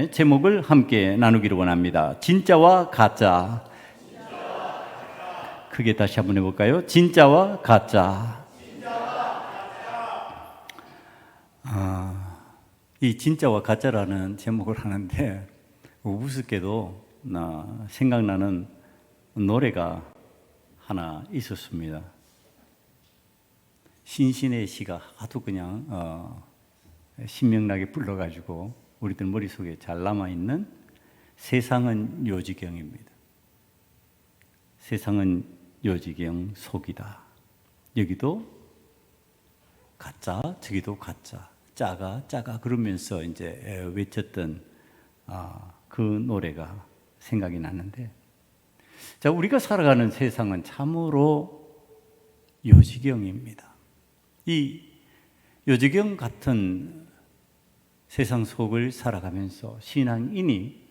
때문에 제목을 함께 나누기를 원합니다. 진짜와 가짜. 크게 다시 한번 해볼까요? 진짜와 가짜. 이 진짜와 가짜라는 제목을 하는데 우습게도 생각나는 노래가 하나 있었습니다. 신신의 시가 하도 그냥 신명나게 불러가지고 우리들 머릿속에 잘 남아있는 세상은 요지경입니다. 세상은 요지경 속이다. 여기도 가짜, 저기도 가짜, 짜가 그러면서 이제 외쳤던 그 노래가 생각이 나는데, 자, 우리가 살아가는 세상은 참으로 요지경입니다. 이 요지경 같은 세상 속을 살아가면서 신앙인이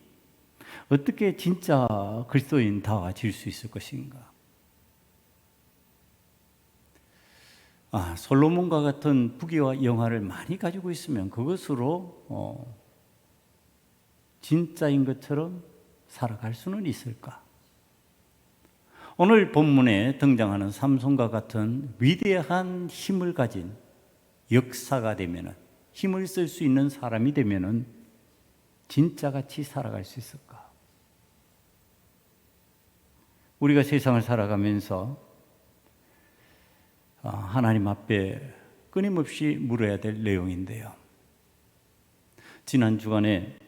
어떻게 진짜 그리스도인다워질 수 있을 것인가? 솔로몬과 같은 부귀와 영화를 많이 가지고 있으면 그것으로 진짜인 것처럼 살아갈 수는 있을까? 오늘 본문에 등장하는 삼손과 같은 위대한 힘을 가진 역사가 되면은, 힘을 쓸 수 있는 사람이 되면은 진짜같이 살아갈 수 있을까? 우리가 세상을 살아가면서 하나님 앞에 끊임없이 물어야 될 내용인데요. 지난 주간에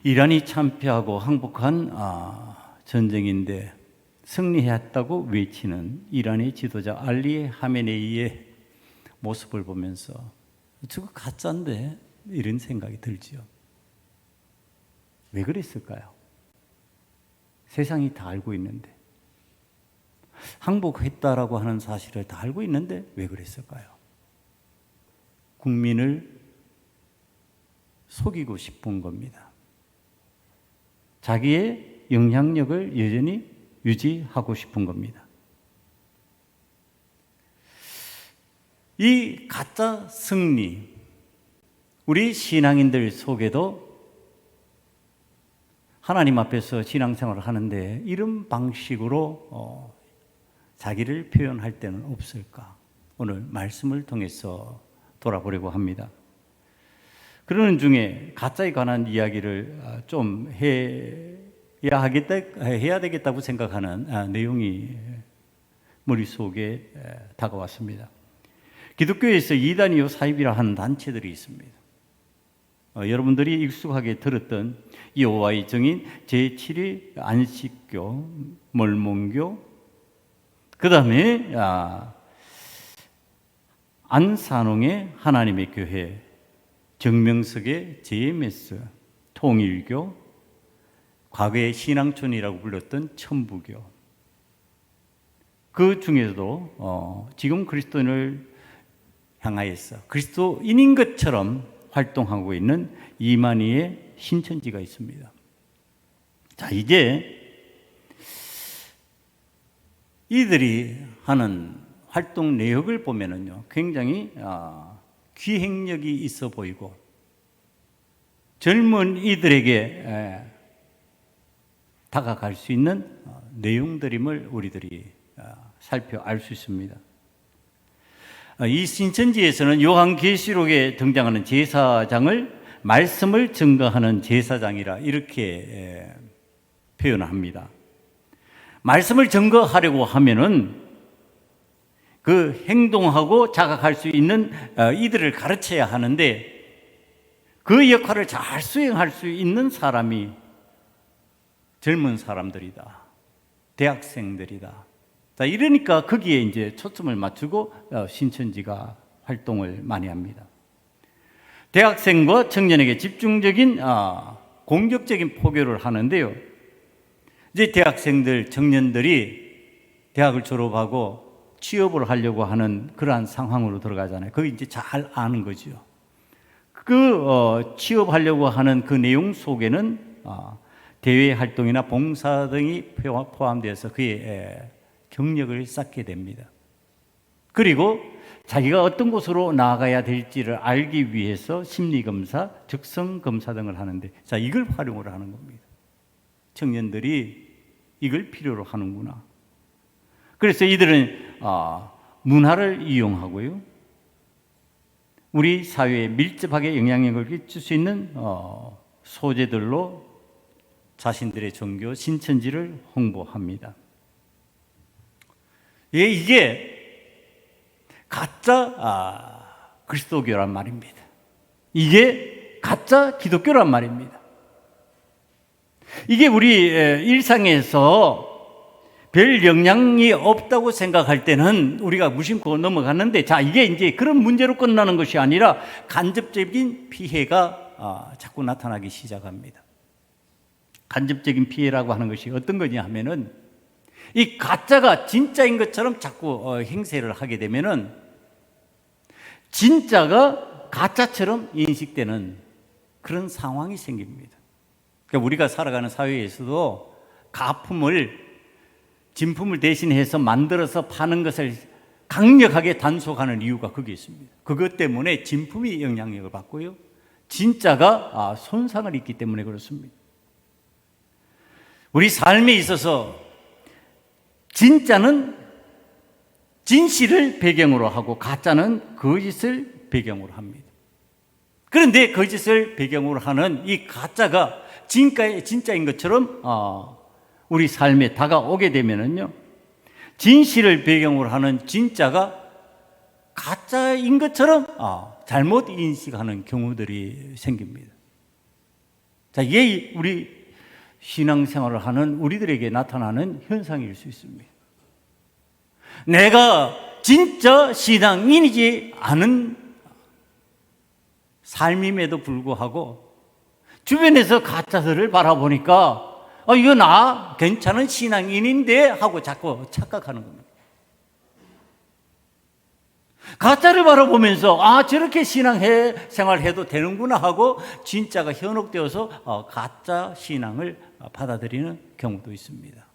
이란이 참패하고 항복한 전쟁인데 승리했다고 외치는 이란의 지도자 알리 하메네이의 모습을 보면서 저거 가짜인데 이런 생각이 들지요. 왜 그랬을까요? 세상이 다 알고 있는데, 항복했다라고 하는 사실을 다 알고 있는데 왜 그랬을까요? 국민을 속이고 싶은 겁니다. 자기의 영향력을 여전히 유지하고 싶은 겁니다. 이 가짜 승리, 우리 신앙인들 속에도 하나님 앞에서 신앙생활을 하는데 이런 방식으로 자기를 표현할 때는 없을까? 오늘 말씀을 통해서 돌아보려고 합니다. 그러는 중에 가짜에 관한 이야기를 좀 해야 되겠다고 생각하는 내용이 머릿속에 다가왔습니다. 기독교에서 이단이요 사입이라 하는 단체들이 있습니다. 여러분들이 익숙하게 들었던 여호와의 증인, 제7일 안식교, mormon교, 그 다음에 안산홍의 하나님의 교회, 정명석의 JMS, 통일교, 과거의 신앙촌이라고 불렀던 천부교, 그 중에서도 지금 그리스도인을 향하여서 그리스도인인 것처럼 활동하고 있는 이만희의 신천지가 있습니다. 자, 이제 이들이 하는 활동 내역을 보면은요, 굉장히 기획력이 있어 보이고 젊은 이들에게 다가갈 수 있는 내용들임을 우리들이 살펴 알 수 있습니다. 이 신천지에서는 요한계시록에 등장하는 제사장을 말씀을 증거하는 제사장이라 이렇게 표현합니다. 말씀을 증거하려고 하면은 그 행동하고 자각할 수 있는 이들을 가르쳐야 하는데 그 역할을 잘 수행할 수 있는 사람이 젊은 사람들이다. 대학생들이다. 자, 이러니까 거기에 이제 초점을 맞추고 신천지가 활동을 많이 합니다. 대학생과 청년에게 집중적인 공격적인 포교를 하는데요. 이제 대학생들, 청년들이 대학을 졸업하고 취업을 하려고 하는 그러한 상황으로 들어가잖아요. 그거 이제 잘 아는 거죠. 취업하려고 하는 그 내용 속에는 대외 활동이나 봉사 등이 포함되어서 그의 경력을 쌓게 됩니다. 그리고 자기가 어떤 곳으로 나아가야 될지를 알기 위해서 심리검사, 적성검사 등을 하는데, 자, 이걸 활용을 하는 겁니다. 청년들이 이걸 필요로 하는구나. 그래서 이들은 문화를 이용하고요, 우리 사회에 밀접하게 영향력을 끼칠 수 있는 소재들로 자신들의 종교, 신천지를 홍보합니다. 이게 가짜 그리스도교란 말입니다. 이게 가짜 기독교란 말입니다. 이게 우리 일상에서 별 영향이 없다고 생각할 때는 우리가 무심코 넘어갔는데, 자, 이게 이제 그런 문제로 끝나는 것이 아니라 간접적인 피해가 자꾸 나타나기 시작합니다. 간접적인 피해라고 하는 것이 어떤 거냐 하면은, 이 가짜가 진짜인 것처럼 자꾸 행세를 하게 되면은 진짜가 가짜처럼 인식되는 그런 상황이 생깁니다. 그러니까 우리가 살아가는 사회에서도 가품을, 진품을 대신해서 만들어서 파는 것을 강력하게 단속하는 이유가 거기에 있습니다. 그것 때문에 진품이 영향력을 받고요, 진짜가 손상을 입기 때문에 그렇습니다. 우리 삶에 있어서 진짜는 진실을 배경으로 하고 가짜는 거짓을 배경으로 합니다. 그런데 거짓을 배경으로 하는 이 가짜가 진짜인 것처럼 우리 삶에 다가오게 되면은요, 진실을 배경으로 하는 진짜가 가짜인 것처럼 잘못 인식하는 경우들이 생깁니다. 자, 이게 우리 신앙생활을 하는 우리들에게 나타나는 현상일 수 있습니다. 내가 진짜 신앙인이지 않은 삶임에도 불구하고 주변에서 가짜들을 바라보니까 이거 나 괜찮은 신앙인인데 하고 자꾸 착각하는 겁니다. 가짜를 바라보면서 저렇게 신앙생활 해도 되는구나 하고 진짜가 현혹되어서 가짜 신앙을 받아들이는 경우도 있습니다.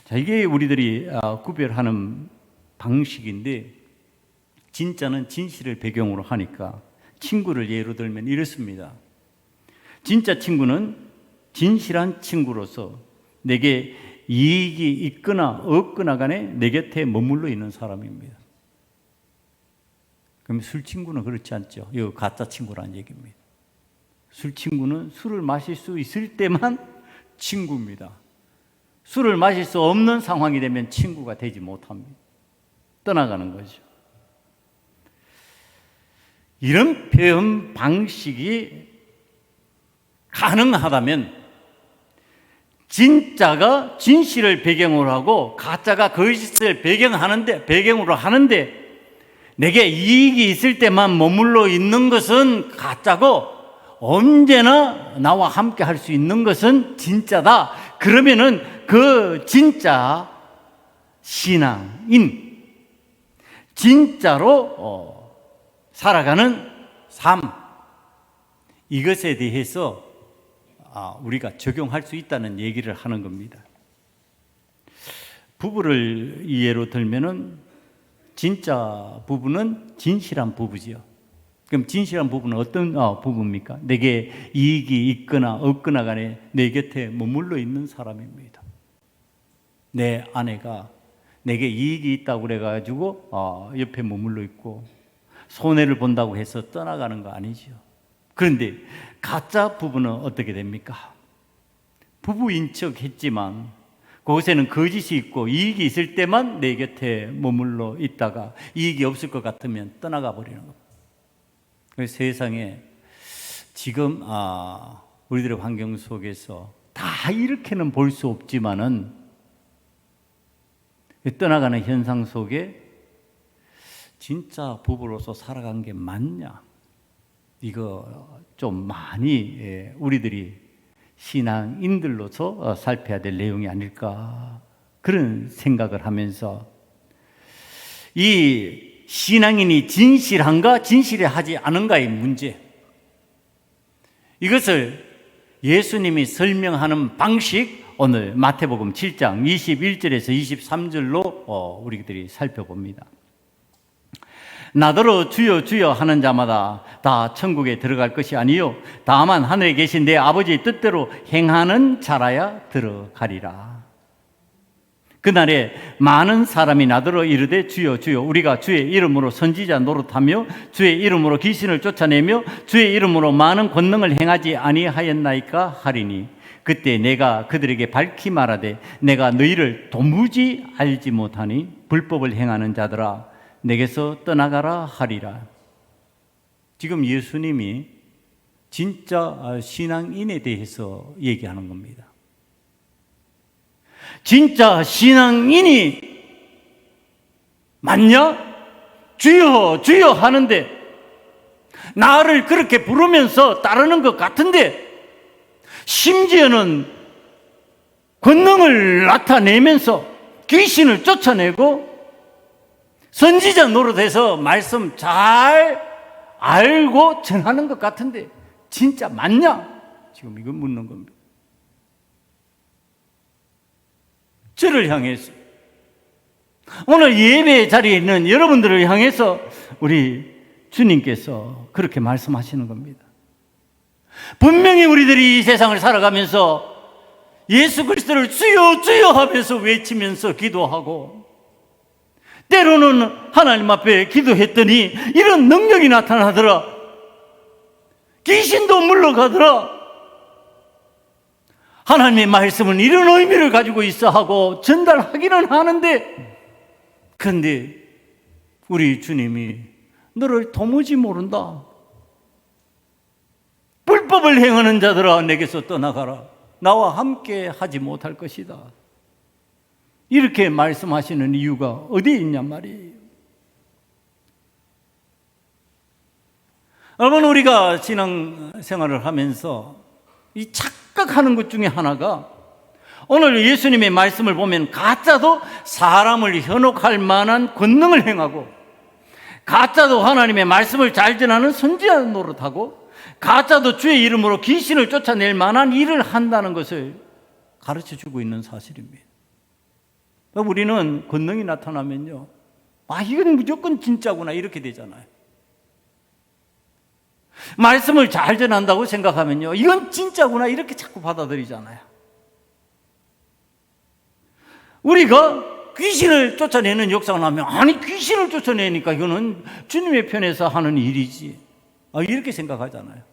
자, 이게 우리들이 구별하는 방식인데, 진짜는 진실을 배경으로 하니까 친구를 예로 들면 이렇습니다. 진짜 친구는 진실한 친구로서 내게 이익이 있거나 없거나 간에 내 곁에 머물러 있는 사람입니다. 그럼 술 친구는 그렇지 않죠. 이거 가짜 친구라는 얘기입니다. 술 친구는 술을 마실 수 있을 때만 친구입니다. 술을 마실 수 없는 상황이 되면 친구가 되지 못합니다. 떠나가는 거죠. 이런 표현 방식이 가능하다면 진짜가 진실을 배경으로 하고 가짜가 거짓을 배경으로 하는데 내게 이익이 있을 때만 머물러 있는 것은 가짜고 언제나 나와 함께 할 수 있는 것은 진짜다. 그러면은 그 진짜 신앙인, 진짜로 살아가는 삶, 이것에 대해서 우리가 적용할 수 있다는 얘기를 하는 겁니다. 부부를 예로 들면은 진짜 부부는 진실한 부부지요. 그럼 진실한 부부는 어떤 부부입니까? 내게 이익이 있거나 없거나 간에 내 곁에 머물러 있는 사람입니다. 내 아내가 내게 이익이 있다고 그래가지고 옆에 머물러 있고 손해를 본다고 해서 떠나가는 거 아니죠. 그런데 가짜 부부는 어떻게 됩니까? 부부인 척 했지만 그곳에는 거짓이 있고 이익이 있을 때만 내 곁에 머물러 있다가 이익이 없을 것 같으면 떠나가 버리는 겁니다. 그래서 세상에 지금 우리들의 환경 속에서 다 이렇게는 볼 수 없지만은 떠나가는 현상 속에 진짜 부부로서 살아간 게 맞냐? 이거 좀 많이 우리들이 신앙인들로서 살펴야 될 내용이 아닐까, 그런 생각을 하면서 이 신앙인이 진실한가 진실하지 않은가의 문제, 이것을 예수님이 설명하는 방식, 오늘 마태복음 7장 21절에서 23절로 우리들이 살펴봅니다. 나더러 주여 주여 하는 자마다 다 천국에 들어갈 것이 아니요 다만 하늘에 계신 내 아버지의 뜻대로 행하는 자라야 들어가리라. 그날에 많은 사람이 나더러 이르되 주여 주여 우리가 주의 이름으로 선지자 노릇하며 주의 이름으로 귀신을 쫓아내며 주의 이름으로 많은 권능을 행하지 아니하였나이까 하리니 그때 내가 그들에게 밝히 말하되 내가 너희를 도무지 알지 못하니 불법을 행하는 자들아 내게서 떠나가라 하리라. 지금 예수님이 진짜 신앙인에 대해서 얘기하는 겁니다. 진짜 신앙인이 맞냐? 주여 주여 하는데 나를 그렇게 부르면서 따르는 것 같은데 심지어는 권능을 나타내면서 귀신을 쫓아내고 선지자 노릇해서 말씀 잘 알고 전하는 것 같은데 진짜 맞냐? 지금 이거 묻는 겁니다. 저를 향해서 오늘 예배 자리에 있는 여러분들을 향해서 우리 주님께서 그렇게 말씀하시는 겁니다. 분명히 우리들이 이 세상을 살아가면서 예수 그리스도를 주여 주여 하면서 외치면서 기도하고 때로는 하나님 앞에 기도했더니 이런 능력이 나타나더라. 귀신도 물러가더라. 하나님의 말씀은 이런 의미를 가지고 있어 하고 전달하기는 하는데 그런데 우리 주님이 너를 도무지 모른다. 불법을 행하는 자들아 내게서 떠나가라. 나와 함께 하지 못할 것이다. 이렇게 말씀하시는 이유가 어디에 있냔 말이에요. 여러분 우리가 신앙생활을 하면서 이 착각하는 것 중에 하나가 오늘 예수님의 말씀을 보면 가짜도 사람을 현혹할 만한 권능을 행하고 가짜도 하나님의 말씀을 잘 전하는 선지자 노릇하고 가짜도 주의 이름으로 귀신을 쫓아낼 만한 일을 한다는 것을 가르쳐주고 있는 사실입니다. 우리는 권능이 나타나면요 이건 무조건 진짜구나 이렇게 되잖아요. 말씀을 잘 전한다고 생각하면요 이건 진짜구나 이렇게 자꾸 받아들이잖아요. 우리가 귀신을 쫓아내는 역사가 나면 아니 귀신을 쫓아내니까 이거는 주님의 편에서 하는 일이지 이렇게 생각하잖아요.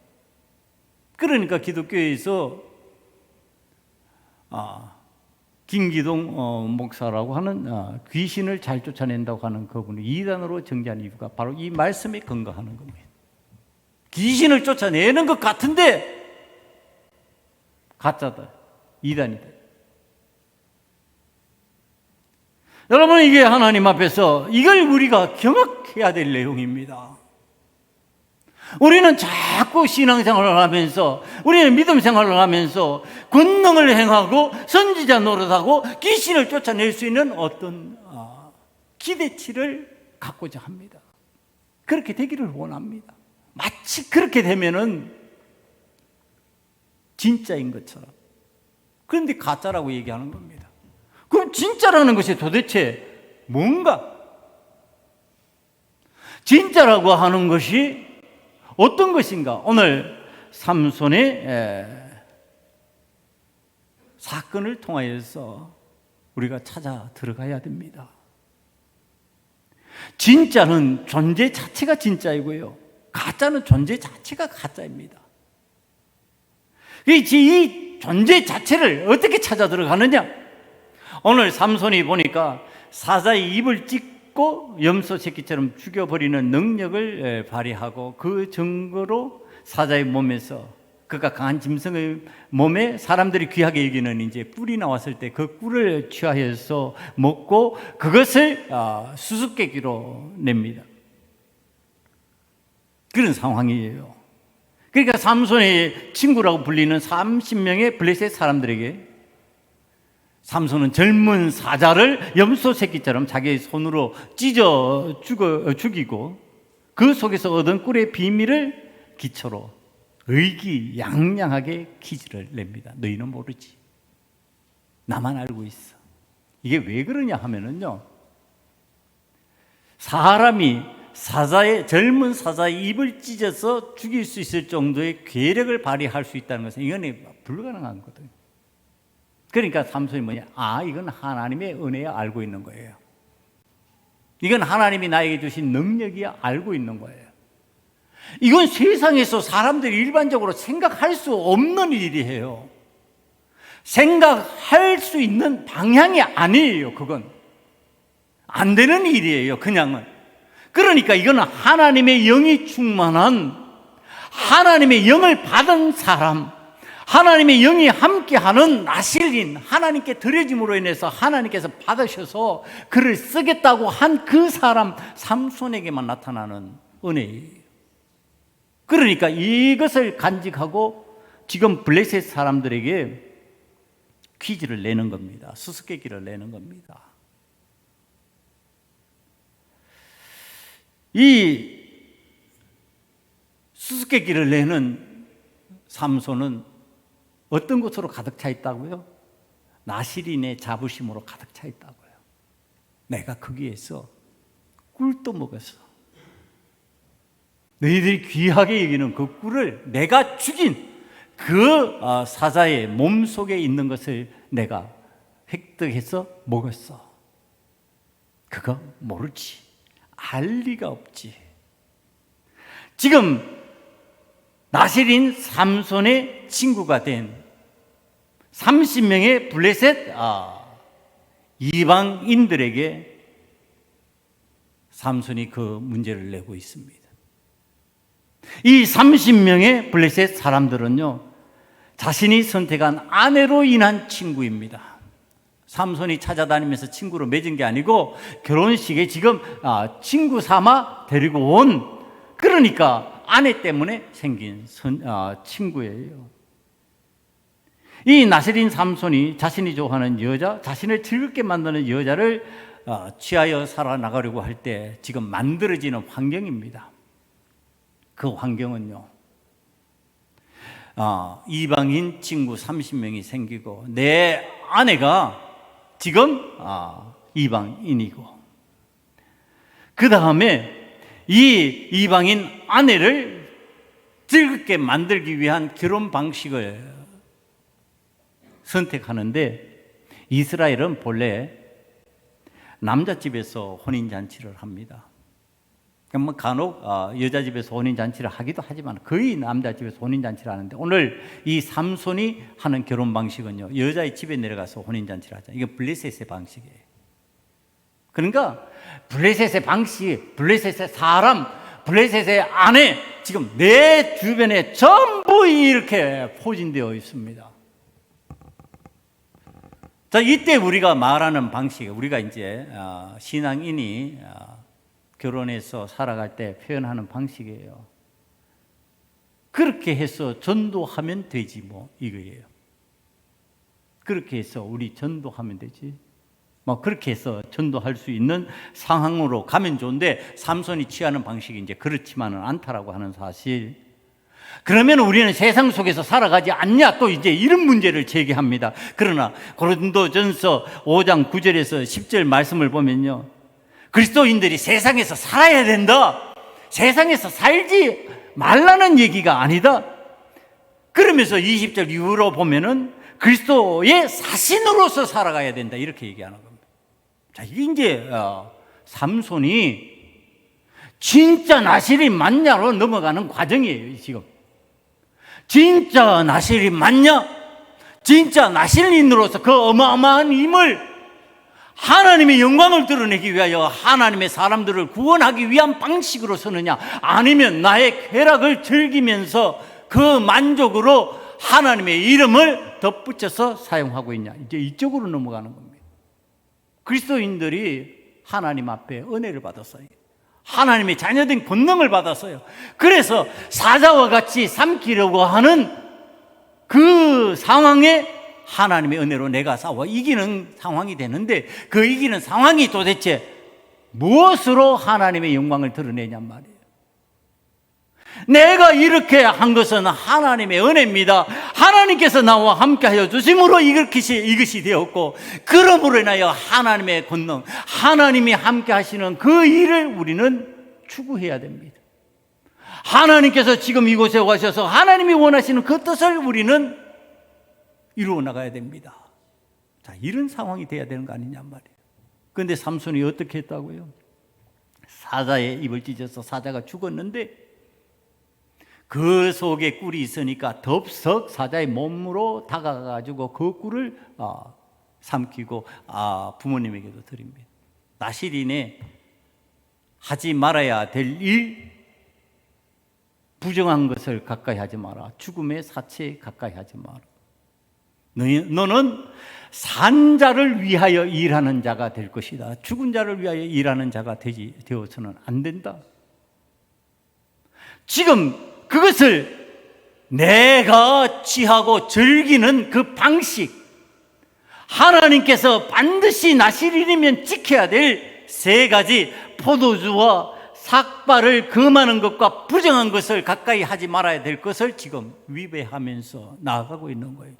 그러니까 기독교에서 김기동 목사라고 하는 귀신을 잘 쫓아낸다고 하는 그분을 이단으로 정죄한 이유가 바로 이 말씀에 근거하는 겁니다. 귀신을 쫓아내는 것 같은데 가짜다, 이단이다. 여러분 이게 하나님 앞에서 이걸 우리가 경악해야 될 내용입니다. 우리는 자꾸 신앙생활을 하면서 우리는 믿음 생활을 하면서 권능을 행하고 선지자 노릇하고 귀신을 쫓아낼 수 있는 어떤 기대치를 갖고자 합니다. 그렇게 되기를 원합니다. 마치 그렇게 되면은 진짜인 것처럼. 그런데 가짜라고 얘기하는 겁니다. 그럼 진짜라는 것이 도대체 뭔가? 진짜라고 하는 것이 어떤 것인가? 오늘 삼손의 사건을 통하여서 우리가 찾아 들어가야 됩니다. 진짜는 존재 자체가 진짜이고요. 가짜는 존재 자체가 가짜입니다. 이 존재 자체를 어떻게 찾아 들어가느냐? 오늘 삼손이 보니까 사자의 입을 찢고 염소 새끼처럼 죽여버리는 능력을 발휘하고 그 증거로 사자의 몸에서 그가 강한 짐승의 몸에 사람들이 귀하게 여기는 이제 꿀이 나왔을 때 그 꿀을 취하여서 먹고 그것을 수수께끼로 냅니다. 그런 상황이에요. 그러니까 삼손의 친구라고 불리는 30명의 블레셋 사람들에게 삼손은 젊은 사자를 염소 새끼처럼 자기의 손으로 찢어 죽이고 그 속에서 얻은 꿀의 비밀을 기초로 의기양양하게 퀴즈를 냅니다. 너희는 모르지. 나만 알고 있어. 이게 왜 그러냐 하면은요, 사람이 젊은 사자의 입을 찢어서 죽일 수 있을 정도의 괴력을 발휘할 수 있다는 것은 이건 불가능한 거거든요. 그러니까 삼손이 뭐냐? 이건 하나님의 은혜에 알고 있는 거예요. 이건 하나님이 나에게 주신 능력이 알고 있는 거예요. 이건 세상에서 사람들이 일반적으로 생각할 수 없는 일이에요. 생각할 수 있는 방향이 아니에요. 그건 안 되는 일이에요. 그냥은. 그러니까 이거는 하나님의 영이 충만한, 하나님의 영을 받은 사람, 하나님의 영이 함께하는 나실린, 하나님께 드려짐으로 인해서 하나님께서 받으셔서 그를 쓰겠다고 한 그 사람 삼손에게만 나타나는 은혜예요. 그러니까 이것을 간직하고 지금 블레셋 사람들에게 퀴즈를 내는 겁니다. 수수께끼를 내는 겁니다. 이 수수께끼를 내는 삼손은 어떤 것으로 가득 차 있다고요? 나실인의 자부심으로 가득 차 있다고요. 내가 거기에서 꿀도 먹었어. 너희들이 귀하게 여기는 그 꿀을 내가 죽인 그 사자의 몸속에 있는 것을 내가 획득해서 먹었어. 그거 모르지. 알 리가 없지. 지금 나실인 삼손의 친구가 된 30명의 블레셋 이방인들에게 삼손이 그 문제를 내고 있습니다. 이 30명의 블레셋 사람들은요, 자신이 선택한 아내로 인한 친구입니다. 삼손이 찾아다니면서 친구로 맺은 게 아니고 결혼식에 지금 친구 삼아 데리고 온, 그러니까 아내 때문에 생긴 친구예요. 이 나실인 삼손이 자신이 좋아하는 여자, 자신을 즐겁게 만드는 여자를 취하여 살아나가려고 할 때 지금 만들어지는 환경입니다. 그 환경은요, 이방인 친구 30명이 생기고 내 아내가 지금 이방인이고, 그 다음에 이 이방인 아내를 즐겁게 만들기 위한 결혼 방식을 선택하는데, 이스라엘은 본래 남자 집에서 혼인잔치를 합니다. 뭐 간혹 여자 집에서 혼인잔치를 하기도 하지만 거의 남자 집에서 혼인잔치를 하는데, 오늘 이 삼손이 하는 결혼 방식은요, 여자의 집에 내려가서 혼인잔치를 하자. 이게 블레셋의 방식이에요. 그러니까 블레셋의 방식, 블레셋의 사람, 블레셋의 아내, 지금 내 주변에 전부 이렇게 포진되어 있습니다. 자, 이때 우리가 말하는 방식, 우리가 이제 신앙인이 결혼해서 살아갈 때 표현하는 방식이에요. 그렇게 해서 전도하면 되지 뭐, 이거예요. 그렇게 해서 우리 전도하면 되지. 뭐 그렇게 해서 전도할 수 있는 상황으로 가면 좋은데, 삼손이 취하는 방식이 이제 그렇지만은 않다라고 하는 사실. 그러면 우리는 세상 속에서 살아가지 않냐, 또 이제 이런 문제를 제기합니다. 그러나 고린도전서 5장 9절에서 10절 말씀을 보면요, 그리스도인들이 세상에서 살아야 된다, 세상에서 살지 말라는 얘기가 아니다. 그러면서 20절 이후로 보면은 그리스도의 사신으로서 살아가야 된다, 이렇게 얘기하는 겁니다. 자, 이게 이제 삼손이 진짜 나실이 맞냐로 넘어가는 과정이에요. 지금 진짜 나실이 맞냐, 진짜 나실인으로서 그 어마어마한 힘을, 하나님의 영광을 드러내기 위하여 하나님의 사람들을 구원하기 위한 방식으로 서느냐, 아니면 나의 쾌락을 즐기면서 그 만족으로 하나님의 이름을 덧붙여서 사용하고 있냐, 이제 이쪽으로 넘어가는 겁니다. 그리스도인들이 하나님 앞에 은혜를 받았어요. 하나님의 자녀된 권능을 받았어요. 그래서 사자와 같이 삼키려고 하는 그 상황에 하나님의 은혜로 내가 싸워 이기는 상황이 되는데, 그 이기는 상황이 도대체 무엇으로 하나님의 영광을 드러내냔 말이에요. 내가 이렇게 한 것은 하나님의 은혜입니다. 하나님께서 나와 함께하여 주심으로 이것이 되었고, 그러므로 인하여 하나님의 권능, 하나님이 함께하시는 그 일을 우리는 추구해야 됩니다. 하나님께서 지금 이곳에 오셔서 하나님이 원하시는 그 뜻을 우리는 이루어 나가야 됩니다. 자, 이런 상황이 돼야 되는 거 아니냐 말이에요. 그런데 삼손이 어떻게 했다고요? 사자의 입을 찢어서 사자가 죽었는데 그 속에 꿀이 있으니까 덥석 사자의 몸으로 다가가가지고 그 꿀을 삼키고 부모님에게도 드립니다. 나실인에 하지 말아야 될 일, 부정한 것을 가까이 하지 마라. 죽음의 사체에 가까이 하지 마라. 너는 산 자를 위하여 일하는 자가 될 것이다. 죽은 자를 위하여 일하는 자가 되어서는 안 된다. 지금 그것을 내가 취하고 즐기는 그 방식, 하나님께서 반드시 나실인이면 지켜야 될 세 가지 포도주와 삭발을 금하는 것과 부정한 것을 가까이 하지 말아야 될 것을 지금 위배하면서 나아가고 있는 거예요.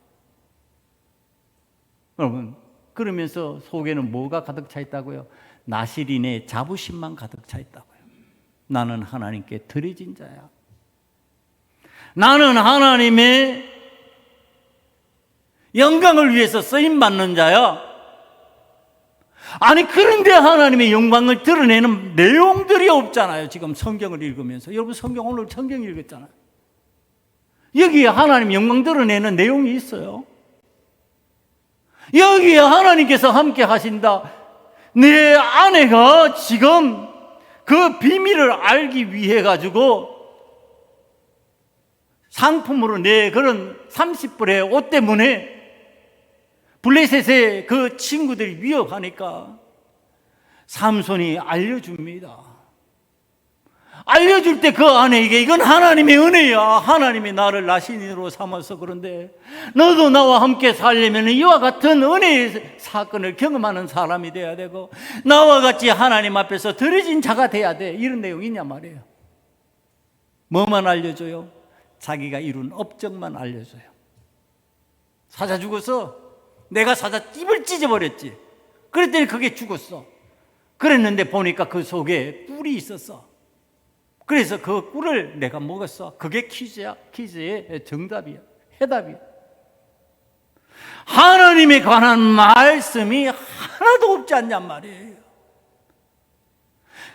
여러분, 그러면서 속에는 뭐가 가득 차 있다고요? 나실인의 자부심만 가득 차 있다고요. 나는 하나님께 드려진 자야. 나는 하나님의 영광을 위해서 쓰임받는 자야. 아니, 그런데 하나님의 영광을 드러내는 내용들이 없잖아요. 지금 성경을 읽으면서. 여러분, 오늘 성경 읽었잖아요. 여기에 하나님 영광 드러내는 내용이 있어요. 여기에 하나님께서 함께 하신다. 내 아내가 지금 그 비밀을 알기 위해 가지고 상품으로 내 그런 30불의 옷 때문에 블레셋의 그 친구들이 위협하니까 삼손이 알려줍니다. 알려줄 때 그 아내에게 이건 하나님의 은혜야. 하나님이 나를 나신인으로 삼아서 그런데 너도 나와 함께 살려면 이와 같은 은혜의 사건을 경험하는 사람이 돼야 되고 나와 같이 하나님 앞에서 드려진 자가 돼야 돼. 이런 내용이 있냐 말이에요. 뭐만 알려줘요? 자기가 이룬 업적만 알려줘요. 사자 죽었어. 내가 사자 입을 찢어버렸지. 그랬더니 그게 죽었어. 그랬는데 보니까 그 속에 꿀이 있었어. 그래서 그 꿀을 내가 먹었어. 그게 퀴즈야. 퀴즈의 정답이야. 해답이야. 하나님에 관한 말씀이 하나도 없지 않냔 말이에요.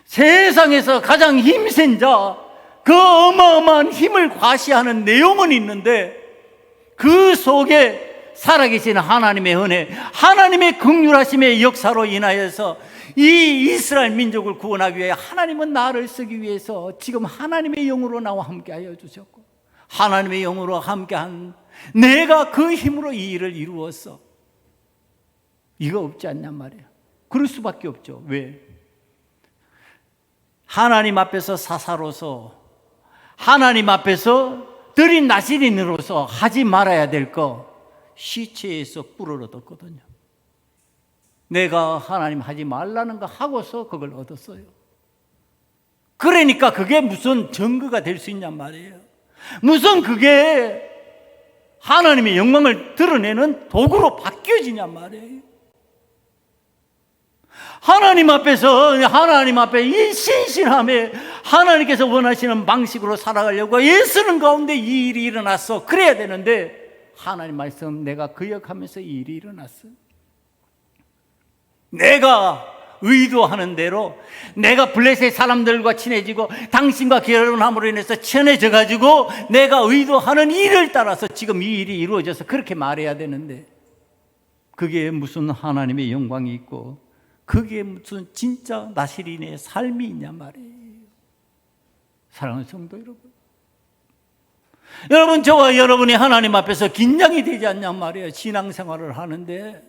세상에서 가장 힘센 자, 그 어마어마한 힘을 과시하는 내용은 있는데 그 속에 살아계신 하나님의 은혜, 하나님의 긍휼하심의 역사로 인하여서 이 이스라엘 민족을 구원하기 위해 하나님은 나를 쓰기 위해서 지금 하나님의 영으로 나와 함께하여 주셨고 하나님의 영으로 함께한 내가 그 힘으로 이 일을 이루었어. 이거 없지 않냔 말이에요. 그럴 수밖에 없죠. 왜? 하나님 앞에서 사사로서, 하나님 앞에서 드린 나실인으로서 하지 말아야 될 거 시체에서 꿀을 얻었거든요. 내가 하나님 하지 말라는 거 하고서 그걸 얻었어요. 그러니까 그게 무슨 증거가 될 수 있냔 말이에요. 무슨 그게 하나님의 영광을 드러내는 도구로 바뀌어지냔 말이에요. 하나님 앞에서, 하나님 앞에 이 신실함에 하나님께서 원하시는 방식으로 살아가려고 애쓰는 가운데 이 일이 일어났어. 그래야 되는데 하나님 말씀 내가 기억하면서 이 일이 일어났어. 내가 의도하는 대로 내가 블레셋 사람들과 친해지고 당신과 결혼함으로 인해서 친해져 가지고 내가 의도하는 일을 따라서 지금 이 일이 이루어져서 그렇게 말해야 되는데 그게 무슨 하나님의 영광이 있고 그게 무슨 진짜 나실인의 삶이 있냐 말이에요. 사랑하는 성도 여러분, 여러분, 저와 여러분이 하나님 앞에서 긴장이 되지 않냔 말이에요. 신앙생활을 하는데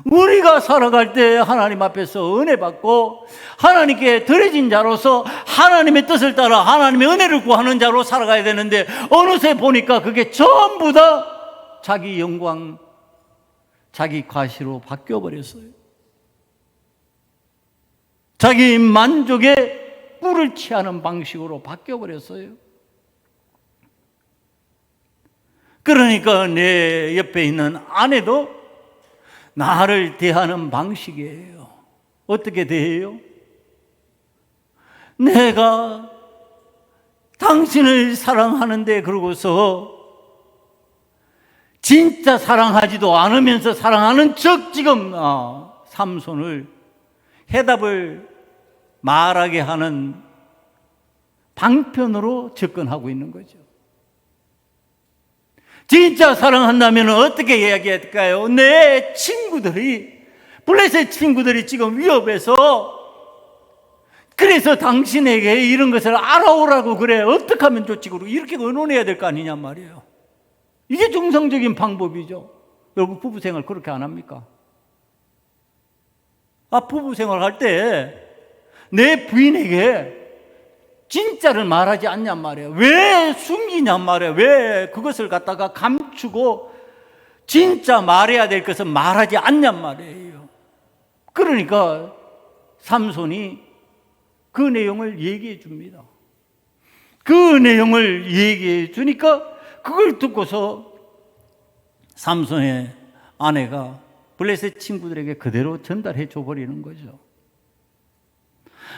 우리가 살아갈 때 하나님 앞에서 은혜 받고 하나님께 드려진 자로서 하나님의 뜻을 따라 하나님의 은혜를 구하는 자로 살아가야 되는데 어느새 보니까 그게 전부 다 자기 영광, 자기 과시로 바뀌어버렸어요. 자기 만족에 꿀을 취하는 방식으로 바뀌어버렸어요. 그러니까 내 옆에 있는 아내도 나를 대하는 방식이에요. 어떻게 대해요? 내가 당신을 사랑하는데 그러고서 진짜 사랑하지도 않으면서 사랑하는 척 지금 삼손을 해답을 말하게 하는 방편으로 접근하고 있는 거죠. 진짜 사랑한다면 어떻게 이야기할까요? 내 친구들이, 블레셋 친구들이 지금 위협해서, 그래서 당신에게 이런 것을 알아오라고 그래. 어떻게 하면 좋지? 그러고 이렇게 의논해야 될 거 아니냔 말이에요. 이게 정상적인 방법이죠. 여러분, 부부 생활 그렇게 안 합니까? 부부 생활 할 때 내 부인에게 진짜를 말하지 않냔 말이에요. 왜 숨기냔 말이에요. 왜 그것을 갖다가 감추고 진짜 말해야 될 것은 말하지 않냔 말이에요. 그러니까 삼손이 그 내용을 얘기해 줍니다. 그 내용을 얘기해 주니까 그걸 듣고서 삼손의 아내가 블레셋 친구들에게 그대로 전달해 줘버리는 거죠.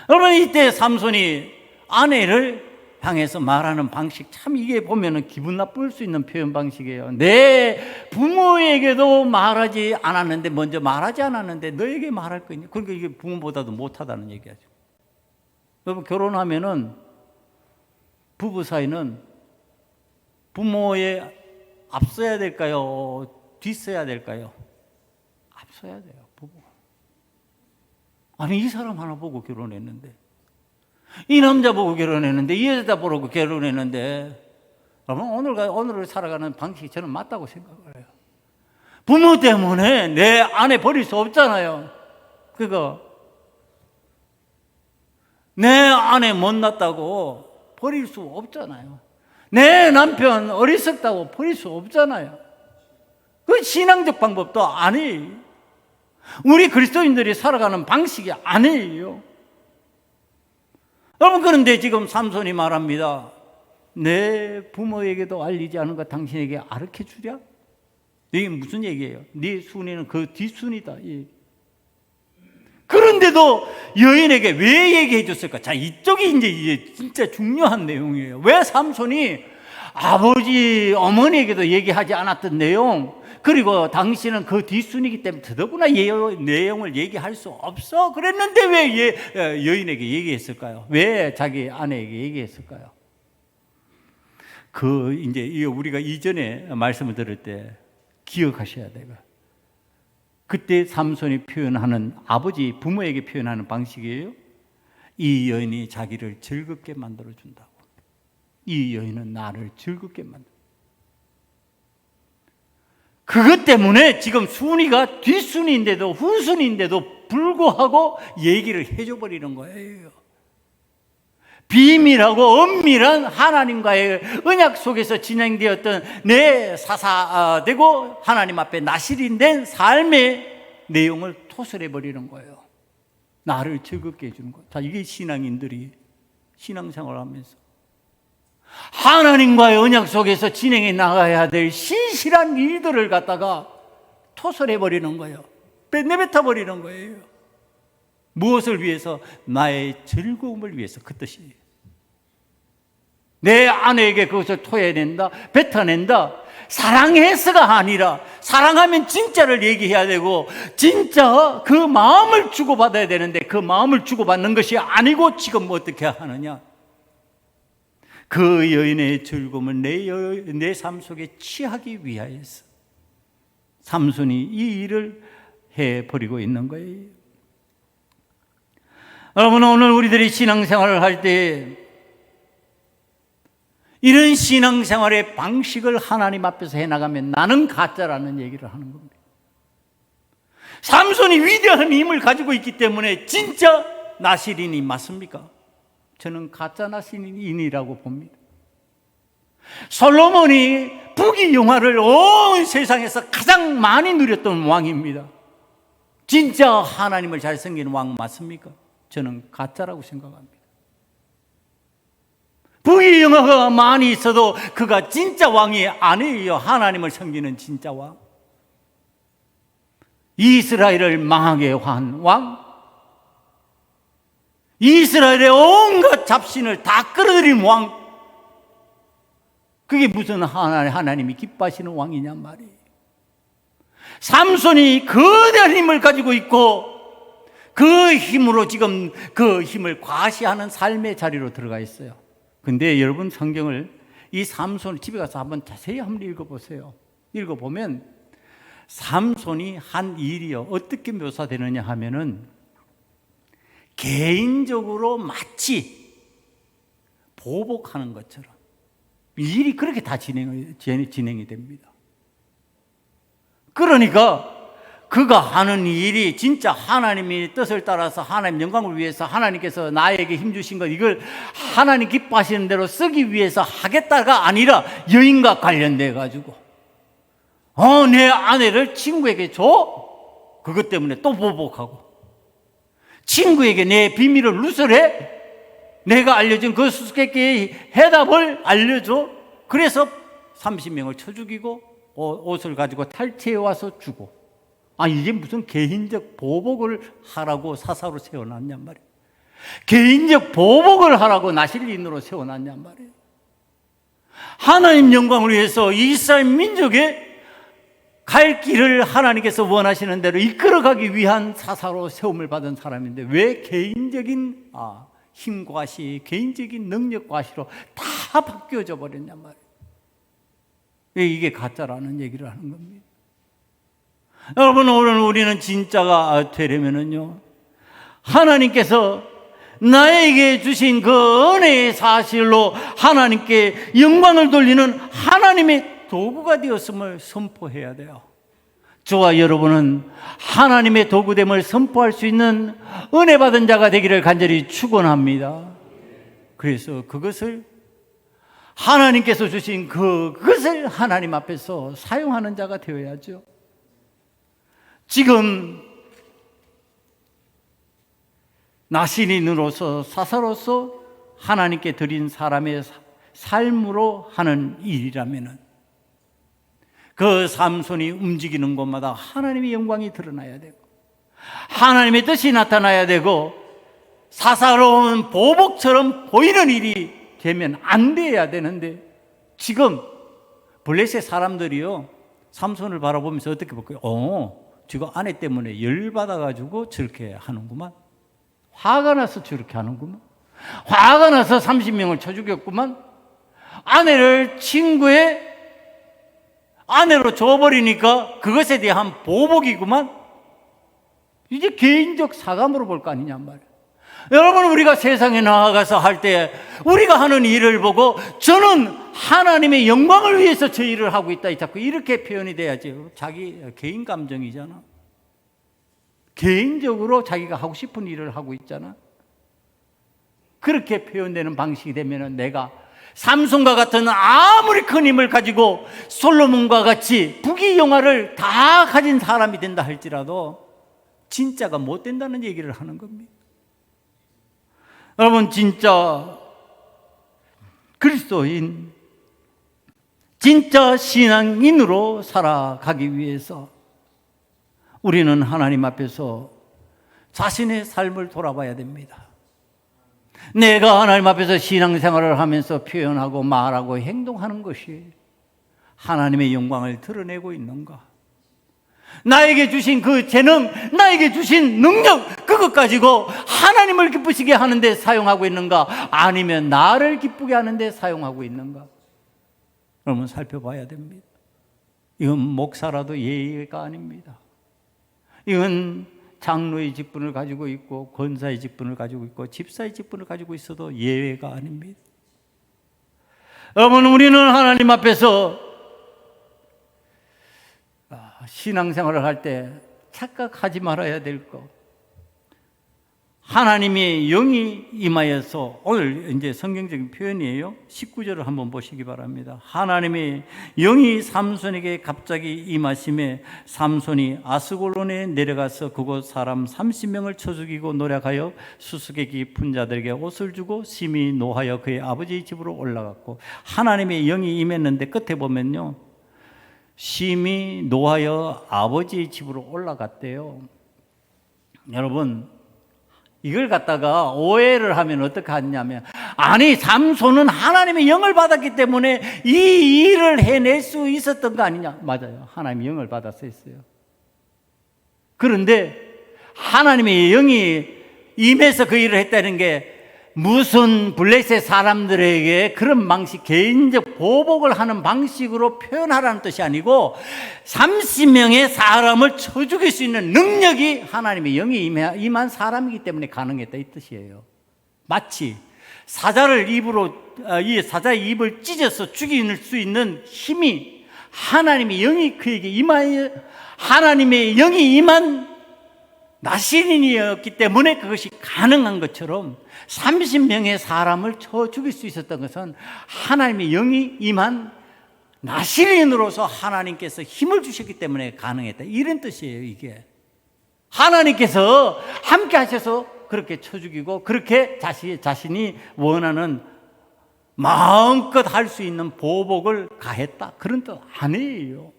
여러분, 이때 삼손이 아내를 향해서 말하는 방식, 참 이게 보면은 기분 나쁠 수 있는 표현 방식이에요. 내 부모에게도 말하지 않았는데, 먼저 말하지 않았는데 너에게 말할 거 있냐? 그러니까 이게 부모보다도 못하다는 얘기하죠. 여러분, 결혼하면은 부부 사이는 부모에 앞서야 될까요? 뒤서야 될까요? 앞서야 돼요, 부부. 아니, 이 사람 하나 보고 결혼했는데, 이 남자 보고 결혼했는데, 이 여자 보고 결혼했는데, 여러분, 오늘을 살아가는 방식이 저는 맞다고 생각을 해요. 부모 때문에 내 아내 버릴 수 없잖아요. 내 아내 못났다고 버릴 수 없잖아요. 내 남편 어리석다고 버릴 수 없잖아요. 그 신앙적 방법도 아니에요. 우리 그리스도인들이 살아가는 방식이 아니에요. 여러분, 그런데 지금 삼손이 말합니다. 내 부모에게도 알리지 않은 것 당신에게 알게 주랴? 이게 무슨 얘기예요? 네 순위는 그 뒷순위다. 그런데도 여인에게 왜 얘기해 줬을까? 자, 이쪽이 이제 진짜 중요한 내용이에요. 왜 삼손이 아버지, 어머니에게도 얘기하지 않았던 내용, 그리고 당신은 그 뒷순위이기 때문에 더더구나 내용을 얘기할 수 없어. 그랬는데 왜 여인에게 얘기했을까요? 왜 자기 아내에게 얘기했을까요? 이제 우리가 이전에 말씀을 들을 때 기억하셔야 돼요. 그때 삼손이 표현하는, 아버지, 부모에게 표현하는 방식이에요. 이 여인이 자기를 즐겁게 만들어준다고. 이 여인은 나를 즐겁게 만들어. 그것 때문에 지금 순위가 뒷순위인데도, 후순위인데도 불구하고 얘기를 해줘버리는 거예요. 비밀하고 엄밀한 하나님과의 언약 속에서 진행되었던 내 사사되고 하나님 앞에 나실인된 삶의 내용을 토설해버리는 거예요. 나를 즐겁게 해주는 거예요. 자, 이게 신앙인들이 신앙생활을 하면서 하나님과의 언약 속에서 진행해 나가야 될 신실한 일들을 갖다가 토설해버리는 거예요. 내뱉어버리는 거예요. 무엇을 위해서? 나의 즐거움을 위해서. 그 뜻이에요. 내 아내에게 그것을 토해낸다, 뱉어낸다. 사랑해서가 아니라, 사랑하면 진짜를 얘기해야 되고, 진짜 그 마음을 주고받아야 되는데, 그 마음을 주고받는 것이 아니고 지금 어떻게 하느냐? 그 여인의 즐거움을 내 삶 속에 취하기 위하여서 삼손이 이 일을 해버리고 있는 거예요. 여러분, 오늘 우리들이 신앙생활을 할 때 이런 신앙생활의 방식을 하나님 앞에서 해나가면 나는 가짜라는 얘기를 하는 겁니다. 삼손이 위대한 힘을 가지고 있기 때문에 진짜 나실인이 맞습니까? 저는 가짜 나실인이라고 봅니다. 솔로몬이 부귀영화를 온 세상에서 가장 많이 누렸던 왕입니다. 진짜 하나님을 잘 섬기는 왕 맞습니까? 저는 가짜라고 생각합니다. 부귀영화가 많이 있어도 그가 진짜 왕이 아니에요. 하나님을 섬기는 진짜 왕. 이스라엘을 망하게 한 왕, 이스라엘의 온갖 잡신을 다 끌어들인 왕. 그게 무슨 하나님이 기뻐하시는 왕이냔 말이에요. 삼손이 거대한 힘을 가지고 있고 그 힘으로 지금 그 힘을 과시하는 삶의 자리로 들어가 있어요. 근데 여러분 성경을 이 삼손 집에 가서 한번 자세히 한번 읽어보세요. 읽어보면 삼손이 한 일이요 어떻게 묘사되느냐 하면은 개인적으로 마치 보복하는 것처럼 일이 그렇게 다 진행이 됩니다. 그러니까 그가 하는 일이 진짜 하나님의 뜻을 따라서 하나님 영광을 위해서 하나님께서 나에게 힘주신 것 이걸 하나님 기뻐하시는 대로 쓰기 위해서 하겠다가 아니라 여인과 관련돼 가지고 내 아내를 친구에게 줘? 그것 때문에 또 보복하고 친구에게 내 비밀을 누설해? 내가 알려준 그 수수께끼의 해답을 알려줘? 그래서 30명을 쳐 죽이고 옷을 가지고 탈취해 와서 주고 이게 무슨 개인적 보복을 하라고 사사로 세워놨냔 말이에요. 개인적 보복을 하라고 나실린으로 세워놨냔 말이에요. 하나님 영광을 위해서 이스라엘 민족의 갈 길을 하나님께서 원하시는 대로 이끌어가기 위한 사사로 세움을 받은 사람인데 왜 개인적인 힘 과시, 개인적인 능력 과시로 다 바뀌어져 버렸냔 말이에요. 이게 가짜라는 얘기를 하는 겁니다. 여러분, 오늘 우리는 진짜가 되려면은요, 하나님께서 나에게 주신 그 은혜의 사실로 하나님께 영광을 돌리는 하나님의 도구가 되었음을 선포해야 돼요. 저와 여러분은 하나님의 도구됨을 선포할 수 있는 은혜 받은 자가 되기를 간절히 축원합니다. 그래서 그것을 하나님께서 주신 그것을 하나님 앞에서 사용하는 자가 되어야죠. 지금 나신인으로서 사사로서 하나님께 드린 사람의 삶으로 하는 일이라면은 그 삼손이 움직이는 곳마다 하나님의 영광이 드러나야 되고 하나님의 뜻이 나타나야 되고 사사로운 보복처럼 보이는 일이 되면 안 돼야 되는데 지금 블레셋 사람들이요 삼손을 바라보면서 어떻게 볼까요? 지금 아내 때문에 열받아가지고 저렇게 하는구만. 화가 나서 저렇게 하는구만. 화가 나서 30명을 쳐 죽였구만. 아내를 친구의 아내로 줘버리니까 그것에 대한 보복이구만. 이제 개인적 사감으로 볼 거 아니냔 말이에요. 여러분, 우리가 세상에 나아가서 할 때 우리가 하는 일을 보고 저는 하나님의 영광을 위해서 저 일을 하고 있다, 자꾸 이렇게 표현이 돼야지. 자기 개인 감정이잖아. 개인적으로 자기가 하고 싶은 일을 하고 있잖아. 그렇게 표현되는 방식이 되면 내가 삼손과 같은 아무리 큰 힘을 가지고 솔로몬과 같이 부귀영화를 다 가진 사람이 된다 할지라도 진짜가 못 된다는 얘기를 하는 겁니다. 여러분, 진짜 그리스도인, 진짜 신앙인으로 살아가기 위해서 우리는 하나님 앞에서 자신의 삶을 돌아봐야 됩니다. 내가 하나님 앞에서 신앙생활을 하면서 표현하고 말하고 행동하는 것이 하나님의 영광을 드러내고 있는가? 나에게 주신 그 재능, 나에게 주신 능력, 그것 가지고 하나님을 기쁘시게 하는데 사용하고 있는가? 아니면 나를 기쁘게 하는데 사용하고 있는가? 그러면 살펴봐야 됩니다. 이건 목사라도 예의가 아닙니다. 이건 장로의 직분을 가지고 있고 권사의 직분을 가지고 있고 집사의 직분을 가지고 있어도 예외가 아닙니다. 여러분, 우리는 하나님 앞에서 신앙생활을 할 때 착각하지 말아야 될 것, 하나님의 영이 임하여서, 오늘 이제 성경적인 표현이에요. 19절을 한번 보시기 바랍니다. 하나님의 영이 삼손에게 갑자기 임하심에 삼손이 아스골론에 내려가서 그곳 사람 30명을 쳐 죽이고 노력하여 수수께끼 푼 자들에게 옷을 주고 심히 노하여 그의 아버지의 집으로 올라갔고, 하나님의 영이 임했는데 끝에 보면요, 심히 노하여 아버지의 집으로 올라갔대요. 여러분, 이걸 갖다가 오해를 하면 어떻게 하냐면, 아니 삼손은 하나님의 영을 받았기 때문에 이 일을 해낼 수 있었던 거 아니냐. 맞아요. 하나님의 영을 받아서 했어요. 그런데 하나님의 영이 임해서 그 일을 했다는 게 무슨 블레셋 사람들에게 그런 방식, 개인적 보복을 하는 방식으로 표현하라는 뜻이 아니고 30명의 사람을 쳐 죽일 수 있는 능력이 하나님의 영이 임한 사람이기 때문에 가능했다, 이 뜻이에요. 마치 사자의 입을 찢어서 죽일 수 있는 힘이 하나님의 영이 그에게 임하여, 하나님의 영이 임한 나시린이었기 때문에 그것이 가능한 것처럼 30명의 사람을 쳐 죽일 수 있었던 것은 하나님의 영이 임한 나시린으로서 하나님께서 힘을 주셨기 때문에 가능했다, 이런 뜻이에요. 이게 하나님께서 함께 하셔서 그렇게 쳐 죽이고 그렇게 자신이 원하는 마음껏 할 수 있는 보복을 가했다, 그런 뜻 아니에요.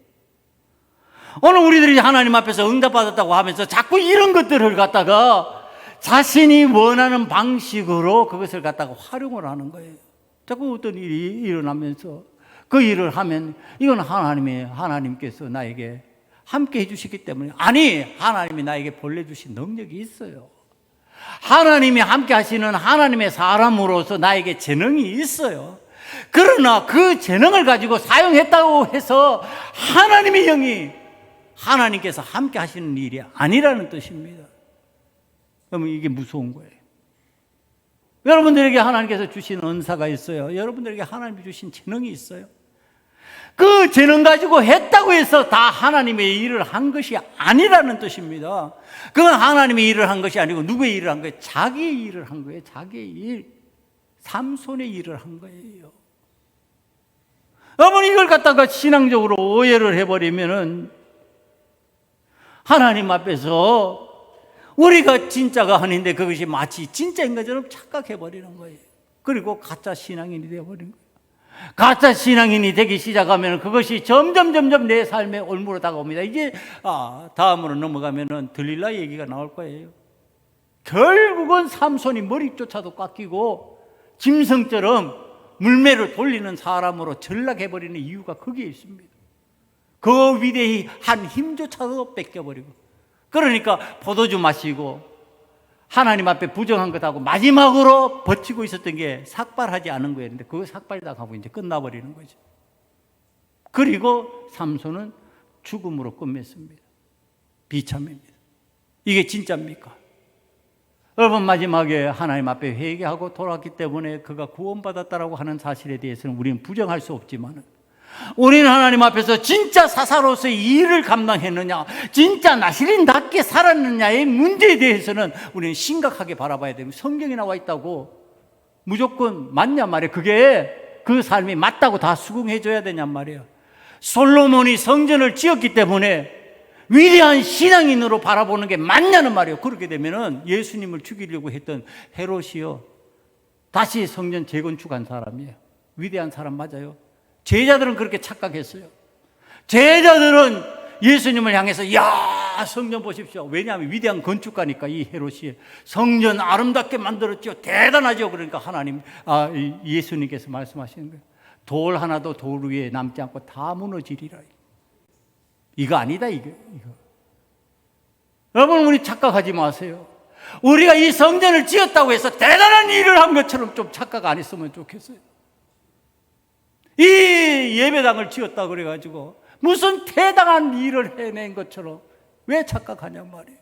오늘 우리들이 하나님 앞에서 응답받았다고 하면서 자꾸 이런 것들을 갖다가 자신이 원하는 방식으로 그것을 갖다가 활용을 하는 거예요. 자꾸 어떤 일이 일어나면서 그 일을 하면 이건 하나님께서 나에게 함께 해주시기 때문에, 아니, 하나님이 나에게 본래 주신 능력이 있어요. 하나님이 함께 하시는 하나님의 사람으로서 나에게 재능이 있어요. 그러나 그 재능을 가지고 사용했다고 해서 하나님의 영이 하나님께서 함께 하시는 일이 아니라는 뜻입니다. 그러면 이게 무서운 거예요. 여러분들에게 하나님께서 주신 은사가 있어요. 여러분들에게 하나님이 주신 재능이 있어요. 그 재능 가지고 했다고 해서 다 하나님의 일을 한 것이 아니라는 뜻입니다. 그건 하나님의 일을 한 것이 아니고 누구의 일을 한 거예요? 자기의 일을 한 거예요. 자기의 일. 삼손의 일을 한 거예요. 여러분, 이걸 갖다가 신앙적으로 오해를 해버리면은 하나님 앞에서 우리가 진짜가 아닌데 그것이 마치 진짜인 것처럼 착각해버리는 거예요. 그리고 가짜 신앙인이 되어버린 거예요. 가짜 신앙인이 되기 시작하면 그것이 점점 내 삶에 올무로 다가옵니다. 이제 다음으로 넘어가면은 들릴라 얘기가 나올 거예요. 결국은 삼손이 머리조차도 깎이고 짐승처럼 물매를 돌리는 사람으로 전락해버리는 이유가 거기에 있습니다. 그 위대한 힘조차도 뺏겨버리고, 그러니까 포도주 마시고 하나님 앞에 부정한 것하고 마지막으로 버티고 있었던 게 삭발하지 않은 거였는데 그거 삭발당하고 이제 끝나버리는 거죠. 그리고 삼손은 죽음으로 끝맺습니다. 비참입니다. 이게 진짜입니까? 여러분, 마지막에 하나님 앞에 회개하고 돌아왔기 때문에 그가 구원받았다라고 하는 사실에 대해서는 우리는 부정할 수 없지만, 우리는 하나님 앞에서 진짜 사사로서의 일을 감당했느냐, 진짜 나시린답게 살았느냐의 문제에 대해서는 우리는 심각하게 바라봐야 되고, 성경에 나와 있다고 무조건 맞냐 말이에요. 그게 그 삶이 맞다고 다 수긍해 줘야 되냔 말이에요. 솔로몬이 성전을 지었기 때문에 위대한 신앙인으로 바라보는 게 맞냐는 말이에요. 그렇게 되면은 예수님을 죽이려고 했던 헤롯이요, 다시 성전 재건축한 사람이에요. 위대한 사람 맞아요. 제자들은 그렇게 착각했어요. 제자들은 예수님을 향해서 야, 성전 보십시오. 왜냐하면 위대한 건축가니까 이 헤롯이 성전 아름답게 만들었죠. 대단하죠. 그러니까 예수님께서 말씀하시는 거예요. 돌 하나도 돌 위에 남지 않고 다 무너지리라. 이거 아니다, 이거. 여러분, 우리 착각하지 마세요. 우리가 이 성전을 지었다고 해서 대단한 일을 한 것처럼 좀 착각 안 했으면 좋겠어요. 이 예배당을 지었다 그래가지고 무슨 대단한 일을 해낸 것처럼 왜 착각하냔 말이에요.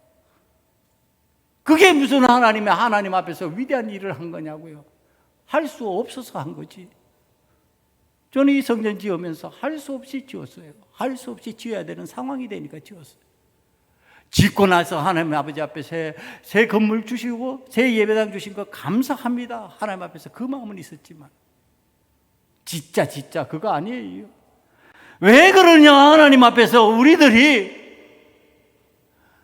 그게 무슨 하나님 앞에서 위대한 일을 한 거냐고요. 할 수 없어서 한 거지. 저는 이 성전 지으면서 할 수 없이 지었어요. 할 수 없이 지어야 되는 상황이 되니까 지었어요. 짓고 나서 하나님 아버지 앞에 새 건물 주시고 새 예배당 주신 거 감사합니다. 하나님 앞에서 그 마음은 있었지만 진짜 그거 아니에요. 왜 그러냐, 하나님 앞에서 우리들이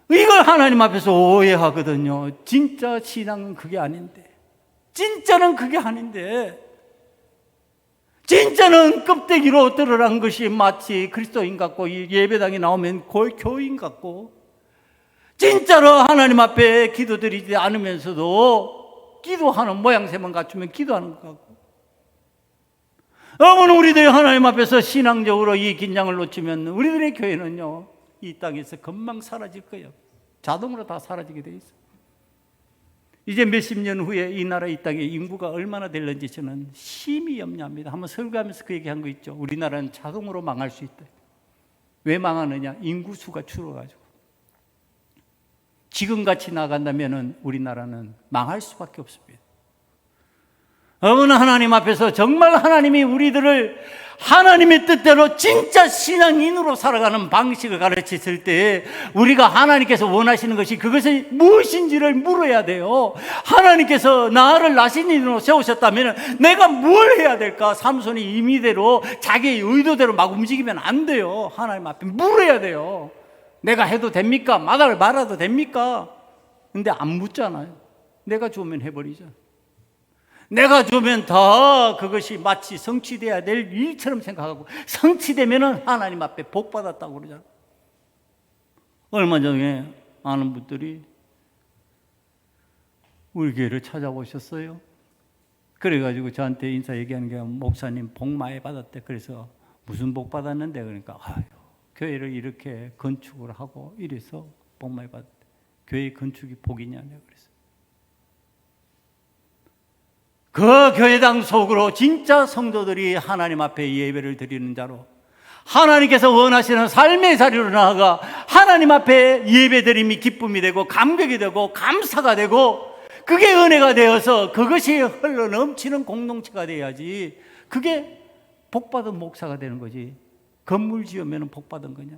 이걸 하나님 앞에서 오해하거든요. 진짜 신앙은 그게 아닌데, 진짜는 그게 아닌데, 진짜는 껍데기로 드러난 것이 마치 그리스도인 같고, 이 예배당에 나오면 거의 교인 같고, 진짜로 하나님 앞에 기도드리지 않으면서도 기도하는 모양새만 갖추면 기도하는 것 같고, 어머나 우리들이 하나님 앞에서 신앙적으로 이 긴장을 놓치면 우리들의 교회는요, 이 땅에서 금방 사라질 거예요. 자동으로 다 사라지게 돼 있어요. 이제 몇십 년 후에 이 나라 이 땅에 인구가 얼마나 될는지 저는 심히 염려합니다. 한번 설교하면서 그 얘기한 거 있죠. 우리나라는 자동으로 망할 수 있다. 왜 망하느냐? 인구수가 줄어가지고. 지금같이 나간다면 우리나라는 망할 수밖에 없습니다. 어느 하나님 앞에서 정말 하나님이 우리들을 하나님의 뜻대로 진짜 신앙인으로 살아가는 방식을 가르쳤을 때 우리가 하나님께서 원하시는 것이 그것이 무엇인지를 물어야 돼요. 하나님께서 나를 나신인으로 세우셨다면 내가 뭘 해야 될까? 삼손이 임의대로 자기의 의도대로 막 움직이면 안 돼요. 하나님 앞에 물어야 돼요. 내가 해도 됩니까? 말아도 됩니까? 근데 안 묻잖아요. 내가 좋으면 해버리죠. 내가 주면 더 그것이 마치 성취돼야 될 일처럼 생각하고, 성취되면 하나님 앞에 복 받았다고 그러잖아요. 얼마 전에 아는 분들이 우리 교회를 찾아오셨어요. 그래가지고 저한테 인사 얘기하는 게, 목사님 복 많이 받았대. 그래서 무슨 복 받았는데? 그러니까 교회를 이렇게 건축을 하고 이래서 복 많이 받았대. 교회 건축이 복이냐? 내가 그랬어요. 그 교회당 속으로 진짜 성도들이 하나님 앞에 예배를 드리는 자로, 하나님께서 원하시는 삶의 자리로 나아가 하나님 앞에 예배드림이 기쁨이 되고 감격이 되고 감사가 되고, 그게 은혜가 되어서 그것이 흘러넘치는 공동체가 돼야지 그게 복받은 목사가 되는 거지. 건물 지으면 복받은 거냐?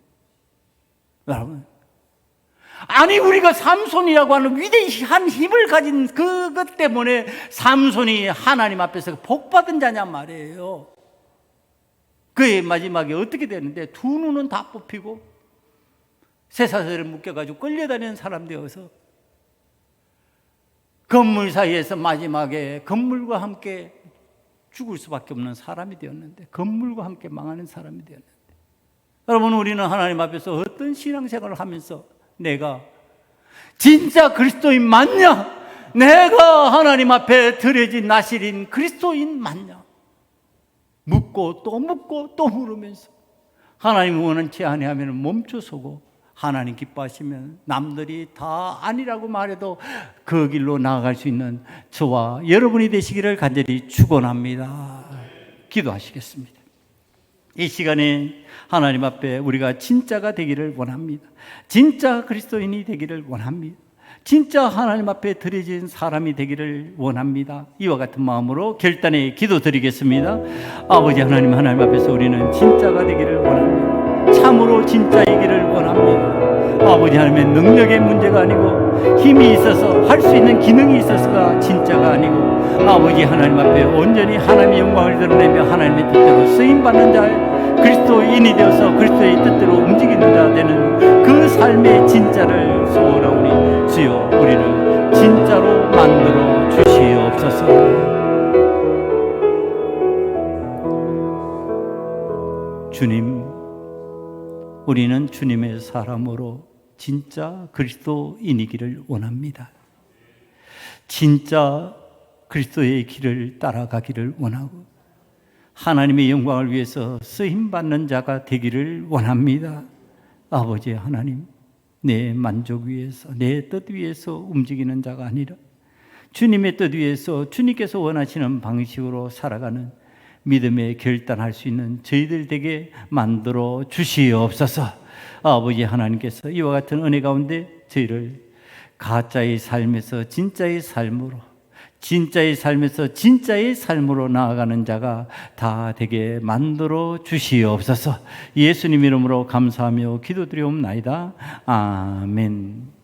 여러분, 아니 우리가 삼손이라고 하는 위대한 힘을 가진 그것 때문에 삼손이 하나님 앞에서 복받은 자냔 말이에요. 그의 마지막에 어떻게 되는데, 두 눈은 다 뽑히고 쇠사슬에 묶여가지고 끌려다니는 사람 되어서 건물 사이에서 마지막에 건물과 함께 죽을 수밖에 없는 사람이 되었는데, 건물과 함께 망하는 사람이 되었는데, 여러분, 우리는 하나님 앞에서 어떤 신앙생활을 하면서 내가 진짜 그리스도인 맞냐? 내가 하나님 앞에 드려진 나실인 그리스도인 맞냐? 묻고 또 물으면서 하나님 원하지 아니하면 멈춰서고, 하나님 기뻐하시면 남들이 다 아니라고 말해도 그 길로 나아갈 수 있는 저와 여러분이 되시기를 간절히 축원합니다. 기도하시겠습니다. 이 시간에 하나님 앞에 우리가 진짜가 되기를 원합니다. 진짜 그리스도인이 되기를 원합니다. 진짜 하나님 앞에 드려진 사람이 되기를 원합니다. 이와 같은 마음으로 결단의 기도 드리겠습니다. 아버지 하나님, 하나님 앞에서 우리는 진짜가 되기를 원합니다. 참으로 진짜이기를 원합니다. 아버지 하나님의 능력의 문제가 아니고 힘이 있어서 할 수 있는 기능이 있어서가 진짜가 아니고, 아버지 하나님 앞에 온전히 하나님의 영광을 드러내며 하나님의 뜻대로 쓰임받는 자, 그리스도인이 되어서 그리스도의 뜻대로 움직이는 자 되는 그 삶의 진짜를 소원하오니, 주여 우리를 진짜로 만들어 주시옵소서. 주님, 우리는 주님의 사람으로 진짜 그리스도인이기를 원합니다. 진짜 그리스도의 길을 따라가기를 원하고 하나님의 영광을 위해서 쓰임받는 자가 되기를 원합니다. 아버지 하나님, 내 만족 위해서, 내 뜻 위해서 움직이는 자가 아니라 주님의 뜻 위해서 주님께서 원하시는 방식으로 살아가는 믿음에 결단할 수 있는 저희들 되게 만들어 주시옵소서. 아버지 하나님께서 이와 같은 은혜 가운데 저희를 가짜의 삶에서 진짜의 삶으로, 진짜의 삶에서 진짜의 삶으로 나아가는 자가 다 되게 만들어 주시옵소서. 예수님 이름으로 감사하며 기도드리옵나이다. 아멘.